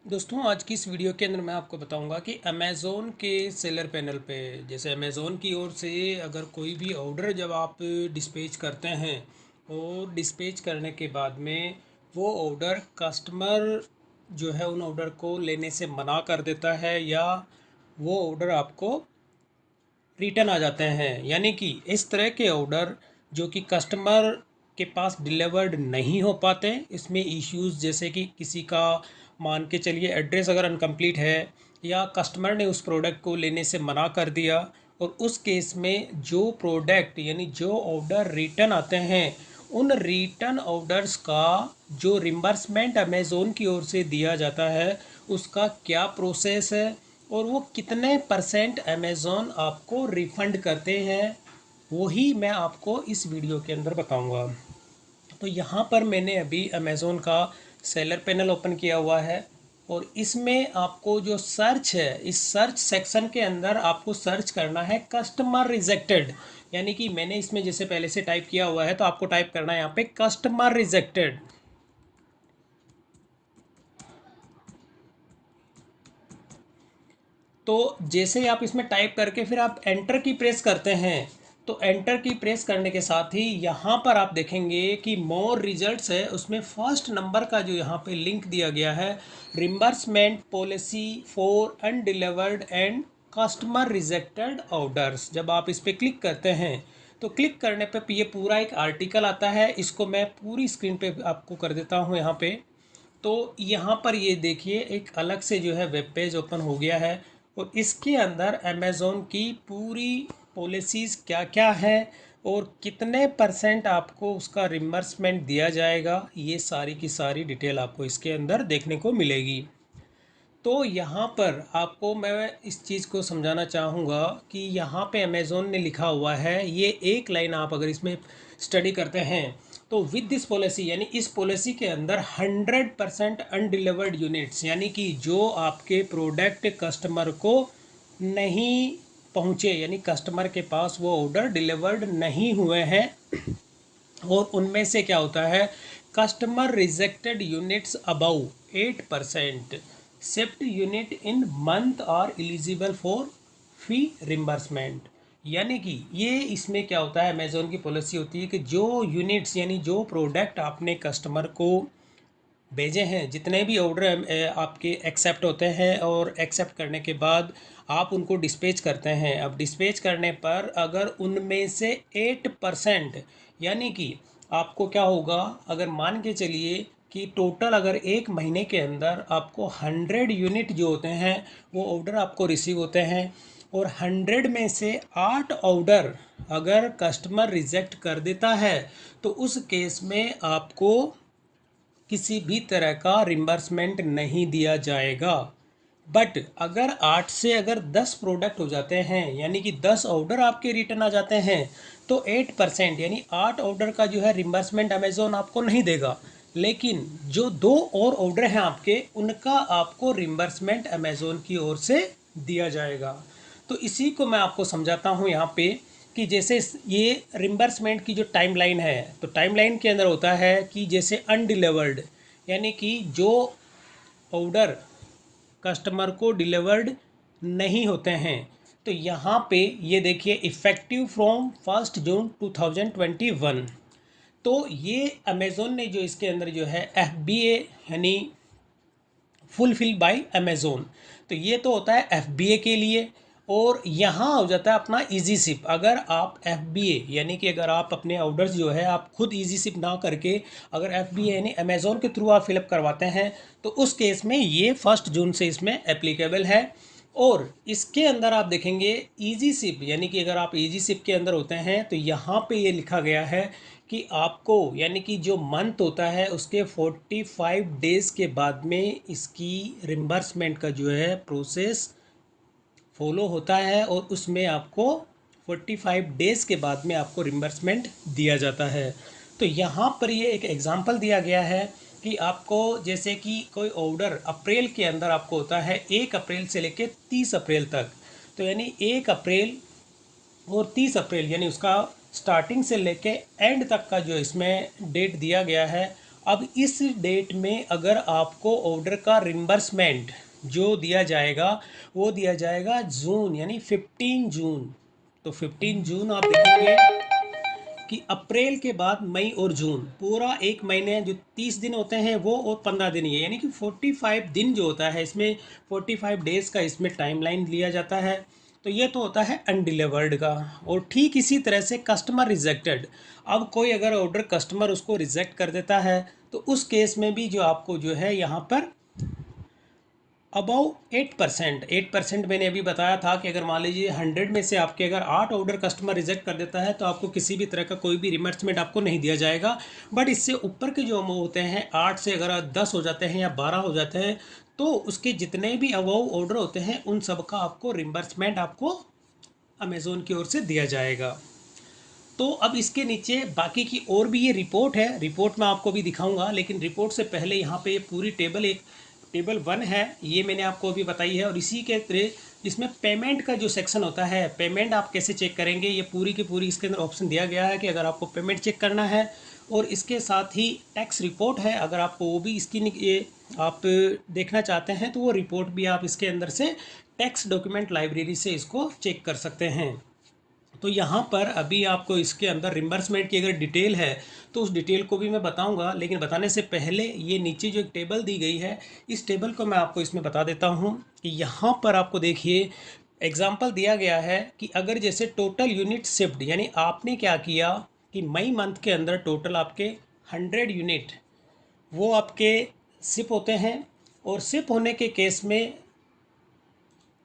दोस्तों, आज की इस वीडियो के अंदर मैं आपको बताऊंगा कि अमेज़ोन के सेलर पैनल पे जैसे अमेज़ोन की ओर से अगर कोई भी ऑर्डर जब आप डिस्पैच करते हैं और डिस्पैच करने के बाद में वो ऑर्डर कस्टमर जो है उन ऑर्डर को लेने से मना कर देता है या वो ऑर्डर आपको रिटर्न आ जाते हैं। यानी कि इस तरह के ऑर्डर जो कि कस्टमर के पास डिलीवर्ड नहीं हो पाते, इसमें इश्यूज जैसे कि किसी का मान के चलिए एड्रेस अगर अनकम्प्लीट है या कस्टमर ने उस प्रोडक्ट को लेने से मना कर दिया, और उस केस में जो प्रोडक्ट यानी जो ऑर्डर रिटर्न आते हैं उन रिटर्न ऑर्डर्स का जो रिम्बर्समेंट अमेज़ोन की ओर से दिया जाता है उसका क्या प्रोसेस है और वो कितने परसेंट अमेज़ोन आपको रिफ़ंड करते हैं, वही मैं आपको इस वीडियो के अंदर बताऊंगा। तो यहाँ पर मैंने अभी अमेज़ोन का सेलर पैनल ओपन किया हुआ है और इसमें आपको जो सर्च है, इस सर्च सेक्शन के अंदर आपको सर्च करना है कस्टमर रिजेक्टेड। यानी कि मैंने इसमें जैसे पहले से टाइप किया हुआ है तो आपको टाइप करना है यहाँ पे कस्टमर रिजेक्टेड। तो जैसे ही आप इसमें टाइप करके फिर आप एंटर की प्रेस करते हैं, तो एंटर की प्रेस करने के साथ ही यहाँ पर आप देखेंगे कि मोर रिजल्ट्स है, उसमें फर्स्ट नंबर का जो यहाँ पे लिंक दिया गया है, reimbursement policy for undelivered and customer rejected orders. जब आप इस पर क्लिक करते हैं तो क्लिक करने पे ये पूरा एक आर्टिकल आता है। इसको मैं पूरी स्क्रीन पे आपको कर देता हूँ यहाँ पे। तो यहाँ पर ये देखिए एक अलग से जो है वेब पेज ओपन हो गया है और इसके अंदर अमेज़ोन की पूरी पॉलिसीज़ क्या क्या है और कितने परसेंट आपको उसका रिम्बर्समेंट दिया जाएगा, ये सारी की सारी डिटेल आपको इसके अंदर देखने को मिलेगी। तो यहाँ पर आपको मैं इस चीज़ को समझाना चाहूँगा कि यहाँ पे अमेज़ोन ने लिखा हुआ है, ये एक लाइन आप अगर इसमें स्टडी करते हैं तो विद दिस पॉलिसी यानी इस पॉलिसी के अंदर 100% अनडिलीवर्ड यूनिट्स, यानी कि जो आपके प्रोडक्ट कस्टमर को नहीं पहुँचे, यानी कस्टमर के पास वो ऑर्डर डिलीवर्ड नहीं हुए हैं, और उनमें से क्या होता है customer rejected units about 8%, shift unit in month are eligible for fee reimbursement. यानी कि ये इसमें क्या होता है, अमेज़ोन की पॉलिसी होती है कि जो यूनिट्स यानी जो प्रोडक्ट आपने कस्टमर को भेजे हैं, जितने भी ऑर्डर आपके एक्सेप्ट होते हैं और एक्सेप्ट करने के बाद आप उनको डिस्पैच करते हैं। अब डिस्पैच करने पर अगर उनमें से 8% यानी कि आपको क्या होगा, अगर मान के चलिए कि टोटल अगर एक महीने के अंदर आपको 100 यूनिट जो होते हैं वो ऑर्डर आपको रिसीव होते हैं और 100 में से 8 ऑर्डर अगर कस्टमर रिजेक्ट कर देता है तो उस केस में आपको किसी भी तरह का रिम्बर्समेंट नहीं दिया जाएगा। बट अगर 8 से अगर 10 प्रोडक्ट हो जाते हैं यानी कि 10 ऑर्डर आपके रिटर्न आ जाते हैं तो 8% यानी 8 ऑर्डर का जो है रिम्बर्समेंट अमेज़ोन आपको नहीं देगा, लेकिन जो दो और ऑर्डर हैं आपके उनका आपको रिम्बर्समेंट अमेज़ोन की ओर से दिया जाएगा। तो इसी को मैं आपको समझाता हूँ यहाँ पे कि जैसे ये रिम्बर्समेंट की जो टाइमलाइन है, तो टाइमलाइन के अंदर होता है कि जैसे अनडिलीवर्ड यानी कि जो ऑर्डर कस्टमर को डिलीवर्ड नहीं होते हैं, तो यहाँ पे ये देखिए इफ़ेक्टिव फ्रॉम 1 जून 2021। तो ये अमेज़ोन ने जो इसके अंदर जो है FBA यानी फुलफिल बाय अमेज़ोन, तो ये तो होता है FBA के लिए। और यहाँ हो जाता है अपना इजी सिप। अगर आप FBA यानी कि अगर आप अपने ऑर्डर्स जो है आप खुद इजी सिप ना करके अगर FBA यानी अमेज़ोन के थ्रू आप फिलअप करवाते हैं तो उस केस में ये 1 जून से इसमें एप्लीकेबल है। और इसके अंदर आप देखेंगे इजी सिप यानी कि अगर आप इजी सिप के अंदर होते हैं तो यहाँ पे ये लिखा गया है कि आपको यानी कि जो मंथ होता है उसके 45 डेज़ के बाद में इसकी रिम्बर्समेंट का जो है प्रोसेस फॉलो होता है और उसमें आपको 45 डेज़ के बाद में आपको रिम्बर्समेंट दिया जाता है। तो यहाँ पर ये एक एग्ज़ाम्पल दिया गया है कि आपको जैसे कि कोई ऑर्डर अप्रैल के अंदर आपको होता है 1 अप्रैल से लेके 30 अप्रैल तक, तो यानी 1 अप्रैल और 30 अप्रैल यानी उसका स्टार्टिंग से लेके एंड तक का जो इसमें डेट दिया गया है, अब इस डेट में अगर आपको ऑर्डर का रिम्बर्समेंट जो दिया जाएगा वो दिया जाएगा जून यानी 15 जून। तो 15 जून आप देखेंगे कि अप्रैल के बाद मई और जून पूरा एक महीने जो 30 दिन होते हैं वो और 15 दिन ये यानी कि 45 दिन जो होता है इसमें 45 डेज़ का इसमें टाइमलाइन लिया जाता है। तो ये तो होता है अनडिलीवर्ड का। और ठीक इसी तरह से कस्टमर रिजेक्टेड, अब कोई अगर ऑर्डर कस्टमर उसको रिजेक्ट कर देता है तो उस केस में भी जो आपको जो है यहाँ पर अबाउ 8% मैंने अभी बताया था कि अगर मान लीजिए 100 में से आपके अगर 8 ऑर्डर कस्टमर रिजेक्ट कर देता है तो आपको किसी भी तरह का कोई भी रिमर्समेंट आपको नहीं दिया जाएगा। बट इससे ऊपर के जो अमाउंट होते हैं 8 से अगर 10 हो जाते हैं या 12 हो जाते हैं तो उसके जितने भी अबाउ ऑर्डर होते हैं उन सब का आपको रिमर्समेंट आपको अमेज़ोन की ओर से दिया जाएगा। तो अब इसके नीचे बाकी की और भी ये रिपोर्ट है, रिपोर्ट मैं आपको भी दिखाऊंगा, लेकिन रिपोर्ट से पहले यहाँ पे ये पूरी टेबल एक टेबल 1 है, ये मैंने आपको अभी बताई है। और इसी के तरह इसमें पेमेंट का जो सेक्शन होता है, पेमेंट आप कैसे चेक करेंगे ये पूरी की पूरी इसके अंदर ऑप्शन दिया गया है कि अगर आपको पेमेंट चेक करना है। और इसके साथ ही टैक्स रिपोर्ट है, अगर आपको वो भी इसकी ये आप देखना चाहते हैं तो वो रिपोर्ट भी आप इसके अंदर से टैक्स डॉक्यूमेंट लाइब्रेरी से इसको चेक कर सकते हैं। तो यहाँ पर अभी आपको इसके अंदर रिम्बर्समेंट की अगर डिटेल है तो उस डिटेल को भी मैं बताऊंगा, लेकिन बताने से पहले ये नीचे जो एक टेबल दी गई है इस टेबल को मैं आपको इसमें बता देता हूँ कि यहाँ पर आपको देखिए एग्जाम्पल दिया गया है कि अगर जैसे टोटल यूनिट शिफ्ट यानी आपने क्या किया कि मई मंथ के अंदर टोटल आपके 100 यूनिट वो आपके शिप होते हैं। और शिप होने के केस में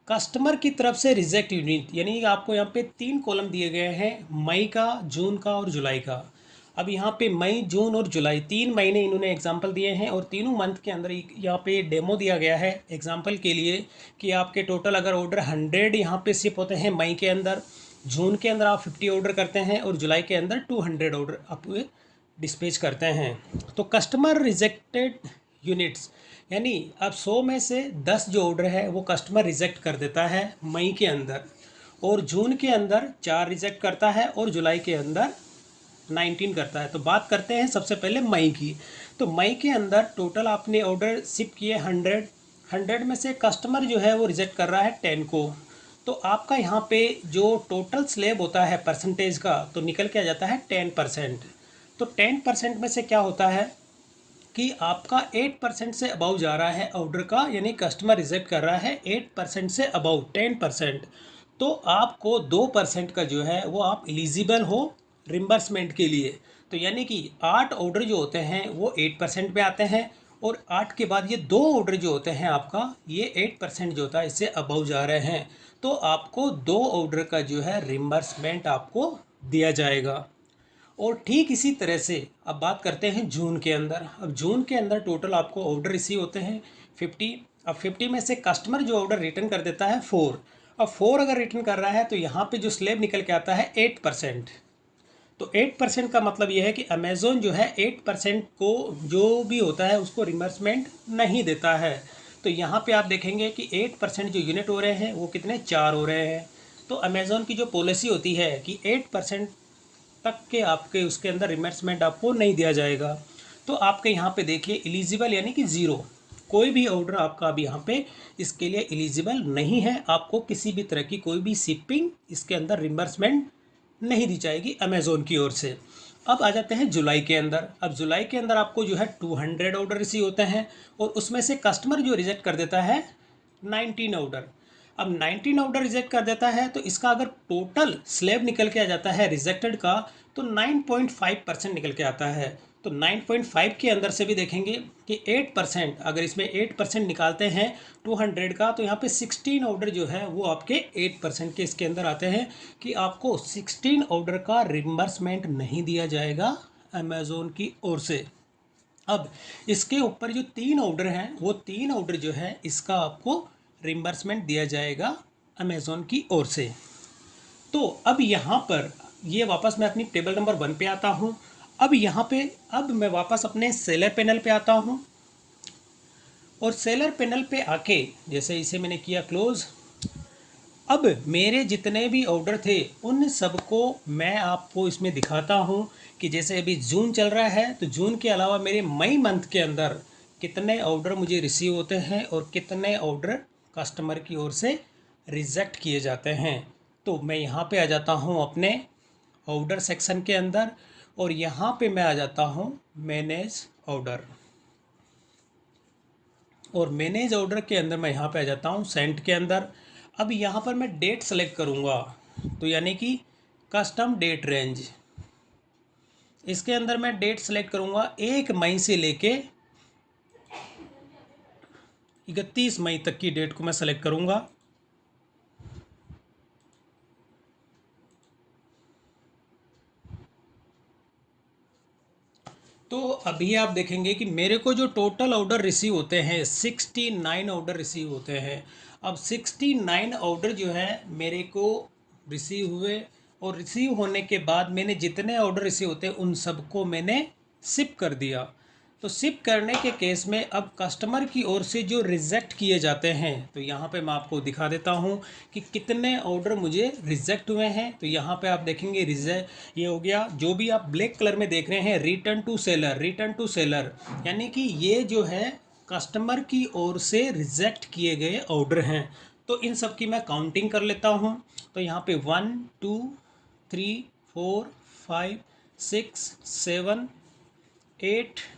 कस्टमर की तरफ से रिजेक्ट यूनिट यानी आपको यहाँ पे 3 कॉलम दिए गए हैं, मई का, जून का और जुलाई का। अब यहाँ पे मई, जून और जुलाई 3 महीने इन्होंने एग्जांपल दिए हैं और तीनों मंथ के अंदर यहाँ पे डेमो दिया गया है एग्जांपल के लिए कि आपके टोटल अगर ऑर्डर 100 यहाँ पे शिप होते हैं मई के अंदर, जून के अंदर आप 50 ऑर्डर करते हैं और जुलाई के अंदर 200 ऑर्डर आप डिस्पैच करते हैं। तो कस्टमर रिजेक्टेड यूनिट्स यानी अब 100 में से 10 जो ऑर्डर है वो कस्टमर रिजेक्ट कर देता है मई के अंदर, और जून के अंदर 4 रिजेक्ट करता है और जुलाई के अंदर 19 करता है। तो बात करते हैं सबसे पहले मई की। तो मई के अंदर टोटल आपने ऑर्डर शिप किए 100 में से कस्टमर जो है वो रिजेक्ट कर रहा है 10 को। तो आपका यहाँ पे जो टोटल स्लैब होता है परसेंटेज का तो निकल के आ जाता है 10%। तो 10% में से क्या होता है कि आपका 8% से अबाउ जा रहा है ऑर्डर का, यानी कस्टमर रिजेक्ट कर रहा है 8% से अबाउ 10%। तो आपको 2% का जो है वो आप एलिजिबल हो रिम्बर्समेंट के लिए। तो यानी कि 8 ऑर्डर जो होते हैं वो 8% पे आते हैं और 8 के बाद ये 2 ऑर्डर जो होते हैं आपका ये 8% जो होता है इससे अबाउ जा रहे हैं। तो आपको 2 ऑर्डर का जो है रिम्बर्समेंट आपको दिया जाएगा। और ठीक इसी तरह से अब बात करते हैं जून के अंदर। अब जून के अंदर टोटल आपको ऑर्डर रिसीव होते हैं 50। अब 50 में से कस्टमर जो ऑर्डर रिटर्न कर देता है 4। अब 4 अगर रिटर्न कर रहा है तो यहाँ पे जो स्लैब निकल के आता है 8%। तो 8% का मतलब यह है कि अमेज़ोन जो है 8% को जो भी होता है उसको रिमर्समेंट नहीं देता है। तो यहाँ पे आप देखेंगे कि 8% जो यूनिट हो रहे हैं वो कितने 4 हो रहे हैं। तो अमेज़ोन की जो पॉलिसी होती है कि 8% तक के आपके उसके अंदर रिमर्समेंट आपको नहीं दिया जाएगा। तो आपके यहाँ पे देखिए एलिजिबल यानी कि ज़ीरो, कोई भी ऑर्डर आपका अभी यहाँ पे इसके लिए एलिजिबल नहीं है। आपको किसी भी तरह की कोई भी शिपिंग इसके अंदर रिमर्समेंट नहीं दी जाएगी अमेज़ोन की ओर से। अब आ जाते हैं जुलाई के अंदर। अब जुलाई के अंदर आपको जो है 200 ऑर्डर रिसीव होते हैं और उसमें से कस्टमर जो रिजेक्ट कर देता है 19 ऑर्डर। अब 19 ऑर्डर रिजेक्ट कर देता है तो इसका अगर टोटल स्लैब निकल के आ जाता है रिजेक्टेड का तो 9.5% निकल के आता है। तो 9.5 के अंदर से भी देखेंगे कि 8%, अगर इसमें 8% निकालते हैं 200 का तो यहाँ पे 16 ऑर्डर जो है वो आपके 8% के इसके अंदर आते हैं कि आपको 16 ऑर्डर का रिम्बर्समेंट नहीं दिया जाएगा अमेज़ोन की ओर से। अब इसके ऊपर जो 3 ऑर्डर हैं वो 3 ऑर्डर जो है इसका आपको रिम्बर्समेंट दिया जाएगा अमेज़ोन की ओर से। तो अब यहाँ पर ये वापस मैं अपनी टेबल नंबर 1 पे आता हूँ। अब यहाँ पे अब मैं वापस अपने सेलर पैनल पे आता हूँ और सेलर पैनल पे आके जैसे इसे मैंने किया क्लोज। अब मेरे जितने भी ऑर्डर थे उन सबको मैं आपको इसमें दिखाता हूँ कि जैसे अभी जून चल रहा है तो जून के अलावा मेरे मई मंथ के अंदर कितने ऑर्डर मुझे रिसीव होते हैं और कितने ऑर्डर कस्टमर की ओर से रिजेक्ट किए जाते हैं। तो मैं यहाँ पे आ जाता हूँ अपने ऑर्डर सेक्शन के अंदर और यहाँ पे मैं आ जाता हूँ मैनेज ऑर्डर, और मैनेज ऑर्डर के अंदर मैं यहाँ पे आ जाता हूँ सेंट के अंदर। अब यहाँ पर मैं डेट सेलेक्ट करूँगा, तो यानी कि कस्टम डेट रेंज, इसके अंदर मैं डेट सेलेक्ट करूँगा 1 मई से लेके 31 मई तक की डेट को मैं सेलेक्ट करूँगा। तो अभी आप देखेंगे कि मेरे को जो टोटल ऑर्डर रिसीव होते हैं 69 ऑर्डर रिसीव होते हैं। अब 69 ऑर्डर जो है मेरे को रिसीव हुए, और रिसीव होने के बाद मैंने जितने ऑर्डर रिसीव होते हैं उन सबको मैंने शिप कर दिया। तो शिप करने के केस में अब कस्टमर की ओर से जो रिजेक्ट किए जाते हैं, तो यहाँ पे मैं आपको दिखा देता हूँ कि कितने ऑर्डर मुझे रिजेक्ट हुए हैं। तो यहाँ पे आप देखेंगे रिजेक्ट ये हो गया, जो भी आप ब्लैक कलर में देख रहे हैं return to seller, return to seller, यानी कि ये जो है कस्टमर की ओर से रिजेक्ट किए गए ऑर्डर हैं। तो इन सब की मैं काउंटिंग कर लेता हूँ। तो यहाँ पे 1 2 3 4 5 6 7 8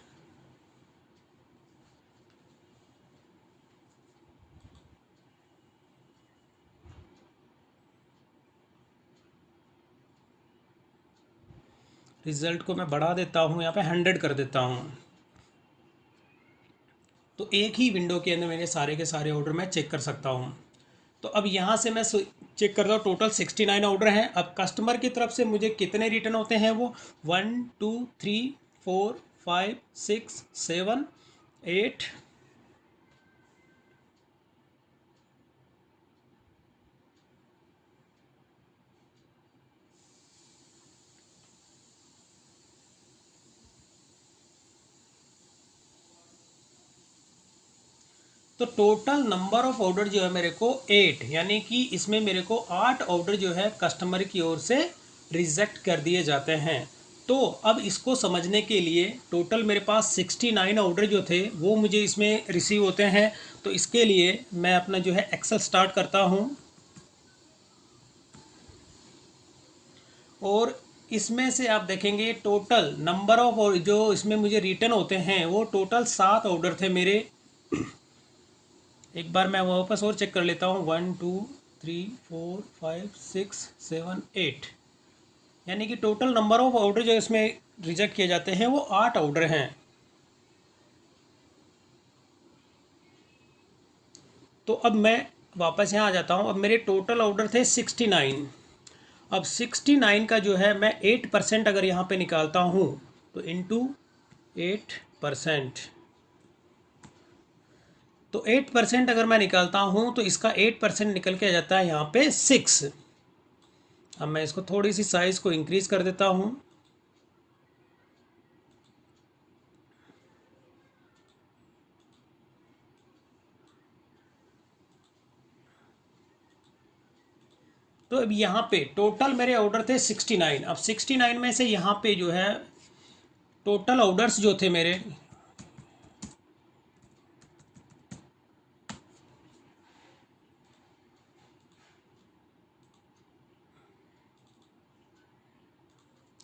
रिज़ल्ट को मैं बढ़ा देता हूँ, यहाँ पे 100 कर देता हूँ। तो एक ही विंडो के अंदर मेरे सारे के सारे ऑर्डर मैं चेक कर सकता हूँ। तो अब यहाँ से मैं चेक करता हूँ, टोटल 69 ऑर्डर हैं। अब कस्टमर की तरफ से मुझे कितने रिटर्न होते हैं, वो 1 2 3 4 5 6 7 8 तो टोटल नंबर ऑफ ऑर्डर जो है मेरे को 8, यानी कि इसमें मेरे को 8 ऑर्डर जो है कस्टमर की ओर से रिजेक्ट कर दिए जाते हैं। तो अब इसको समझने के लिए टोटल मेरे पास 69 ऑर्डर जो थे वो मुझे इसमें रिसीव होते हैं। तो इसके लिए मैं अपना जो है एक्सेल स्टार्ट करता हूँ, और इसमें से आप देखेंगे टोटल नंबर ऑफ जो इसमें मुझे रिटर्न होते हैं वो टोटल 7 ऑर्डर थे मेरे। एक बार मैं वापस और चेक कर लेता हूँ, 1 2 3 4 5 6 7 8, यानी कि टोटल नंबर ऑफ ऑर्डर जो इसमें रिजेक्ट किए जाते हैं वो 8 ऑर्डर हैं। तो अब मैं वापस यहाँ आ जाता हूँ। अब मेरे टोटल ऑर्डर थे 69। अब 69 का जो है मैं 8% अगर यहाँ पे निकालता हूँ, तो इंटू 8%, तो 8% अगर मैं निकालता हूँ तो इसका 8% निकल के आ जाता है यहाँ पे 6। अब मैं इसको थोड़ी सी साइज़ को इंक्रीज़ कर देता हूँ। तो अब यहाँ पे टोटल मेरे ऑर्डर थे 69। अब 69 में से यहाँ पे जो है टोटल ऑर्डर्स जो थे मेरे,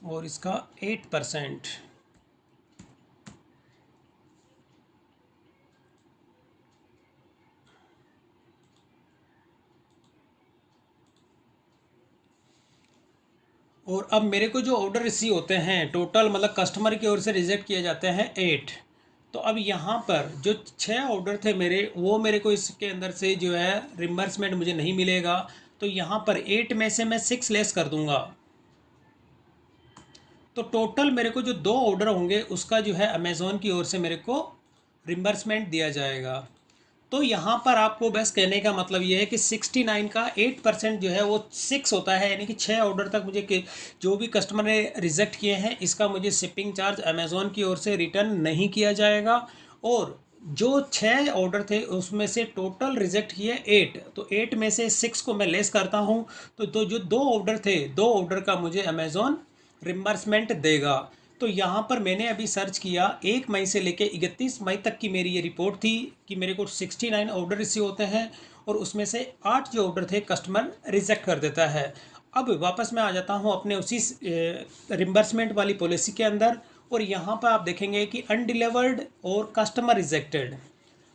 और इसका 8%, और अब मेरे को जो ऑर्डर रिसीव होते हैं टोटल, मतलब कस्टमर की ओर से रिजेक्ट किए जाते हैं 8। तो अब यहाँ पर जो 6 ऑर्डर थे मेरे, वो मेरे को इसके अंदर से जो है रिम्बर्समेंट मुझे नहीं मिलेगा। तो यहाँ पर 8 में से मैं 6 लेस कर दूंगा। तो टोटल मेरे को जो 2 ऑर्डर होंगे उसका जो है अमेज़ॉन की ओर से मेरे को रिम्बर्समेंट दिया जाएगा। तो यहाँ पर आपको बस कहने का मतलब ये है कि 69 का 8% जो है वो 6 होता है, यानी कि 6 ऑर्डर तक मुझे जो भी कस्टमर ने रिजेक्ट किए हैं इसका मुझे शिपिंग चार्ज अमेज़ॉन की ओर से रिटर्न नहीं किया जाएगा। और जो 6 ऑर्डर थे उसमें से टोटल रिजेक्ट किए 8, तो 8 में से 6 को मैं लेस करता हूँ, तो जो 2 ऑर्डर थे, 2 ऑर्डर का मुझे अमेज़ॉन रिम्बर्समेंट देगा। तो यहाँ पर मैंने अभी सर्च किया, 1 मई से लेके 31 मई तक की मेरी ये रिपोर्ट थी कि मेरे को 69 ऑर्डर रिसीव होते हैं और उसमें से 8 जो ऑर्डर थे कस्टमर रिजेक्ट कर देता है। अब वापस मैं आ जाता हूँ अपने उसी रिम्बर्समेंट वाली पॉलिसी के अंदर, और यहाँ पर आप देखेंगे कि अनडिलीवर्ड और कस्टमर रिजेक्टेड।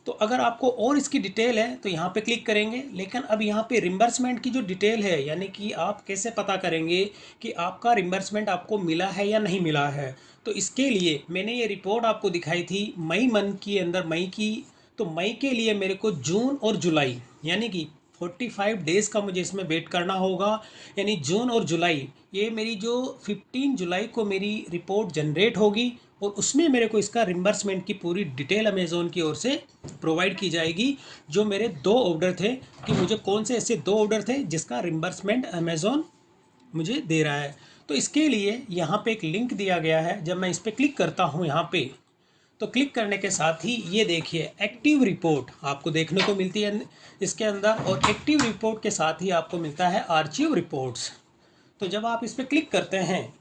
तो अगर आपको और इसकी डिटेल है तो यहाँ पे क्लिक करेंगे, लेकिन अब यहाँ पे रिम्बर्समेंट की जो डिटेल है, यानी कि आप कैसे पता करेंगे कि आपका रिम्बर्समेंट आपको मिला है या नहीं मिला है, तो इसके लिए मैंने ये रिपोर्ट आपको दिखाई थी मई मंथ के अंदर, मई की। तो मई के लिए मेरे को जून और जुलाई यानी कि 45 डेज़ का मुझे इसमें वेट करना होगा। यानी जून और जुलाई, ये मेरी जो 15 जुलाई को मेरी रिपोर्ट जनरेट होगी और उसमें मेरे को इसका रिम्बर्समेंट की पूरी डिटेल अमेज़ोन की ओर से प्रोवाइड की जाएगी। जो मेरे 2 ऑर्डर थे कि मुझे कौन से ऐसे 2 ऑर्डर थे जिसका रिम्बर्समेंट अमेज़ोन मुझे दे रहा है। तो इसके लिए यहाँ पे एक लिंक दिया गया है, जब मैं इस पर क्लिक करता हूँ यहाँ पे, तो क्लिक करने के साथ ही ये देखिए एक्टिव रिपोर्ट आपको देखने को मिलती है इसके अंदर, और एक्टिव रिपोर्ट के साथ ही आपको मिलता है आर्चिव रिपोर्ट्स। तो जब आप इस पर क्लिक करते हैं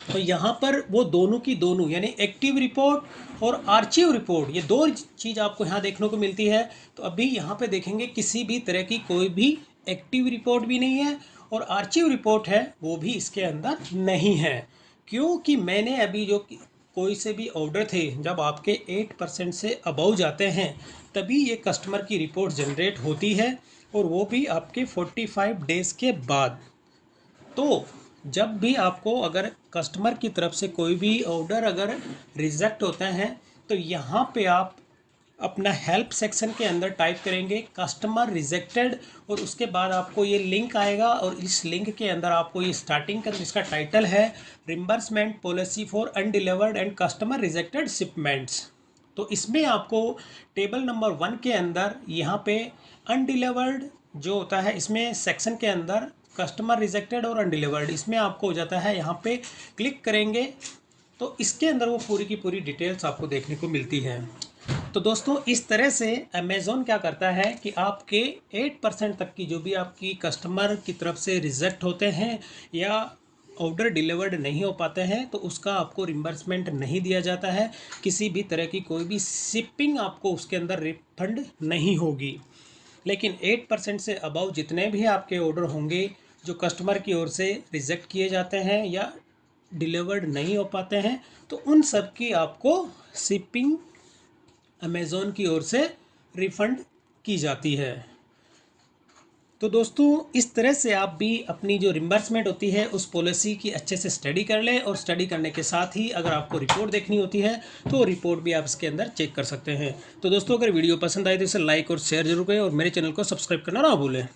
तो यहाँ पर वो दोनों की दोनों यानी एक्टिव रिपोर्ट और आर्चिव रिपोर्ट, ये 2 चीज़ आपको यहाँ देखने को मिलती है। तो अभी यहाँ पे देखेंगे किसी भी तरह की कोई भी एक्टिव रिपोर्ट भी नहीं है और आर्चिव रिपोर्ट है वो भी इसके अंदर नहीं है, क्योंकि मैंने अभी जो कोई से भी ऑर्डर थे जब आपके 8% से अबव जाते हैं तभी ये कस्टमर की रिपोर्ट जनरेट होती है, और वो भी आपके 45 डेज़ के बाद। तो जब भी आपको अगर कस्टमर की तरफ से कोई भी ऑर्डर अगर रिजेक्ट होते हैं तो यहाँ पे आप अपना हेल्प सेक्शन के अंदर टाइप करेंगे कस्टमर रिजेक्टेड, और उसके बाद आपको ये लिंक आएगा और इस लिंक के अंदर आपको ये स्टार्टिंग का जिसका टाइटल है reimbursement policy for undelivered and customer rejected shipments. तो इसमें आपको टेबल नंबर 1 के अंदर यहाँ पे अनडिलीवर्ड जो होता है, इसमें सेक्शन के अंदर कस्टमर रिजेक्टेड और अनडिलीवर्ड, इसमें आपको हो जाता है यहाँ पे क्लिक करेंगे तो इसके अंदर वो पूरी की पूरी डिटेल्स आपको देखने को मिलती है। तो दोस्तों इस तरह से अमेज़ॉन क्या करता है कि आपके 8% तक की जो भी आपकी कस्टमर की तरफ से रिजेक्ट होते हैं या ऑर्डर डिलीवर्ड नहीं हो पाते हैं तो उसका आपको रिम्बर्समेंट नहीं दिया जाता है। किसी भी तरह की कोई भी शिपिंग आपको उसके अंदर रिफंड नहीं होगी। लेकिन 8% से अबव जितने भी आपके ऑर्डर होंगे जो कस्टमर की ओर से रिजेक्ट किए जाते हैं या डिलीवर्ड नहीं हो पाते हैं तो उन सब की आपको शिपिंग अमेज़ॉन की ओर से रिफ़ंड की जाती है। तो दोस्तों इस तरह से आप भी अपनी जो रिम्बर्समेंट होती है उस पॉलिसी की अच्छे से स्टडी कर लें, और स्टडी करने के साथ ही अगर आपको रिपोर्ट देखनी होती है तो रिपोर्ट भी आप इसके अंदर चेक कर सकते हैं। तो दोस्तों अगर वीडियो पसंद आए तो इसे लाइक और शेयर जरूर करें और मेरे चैनल को सब्सक्राइब करना ना भूलें।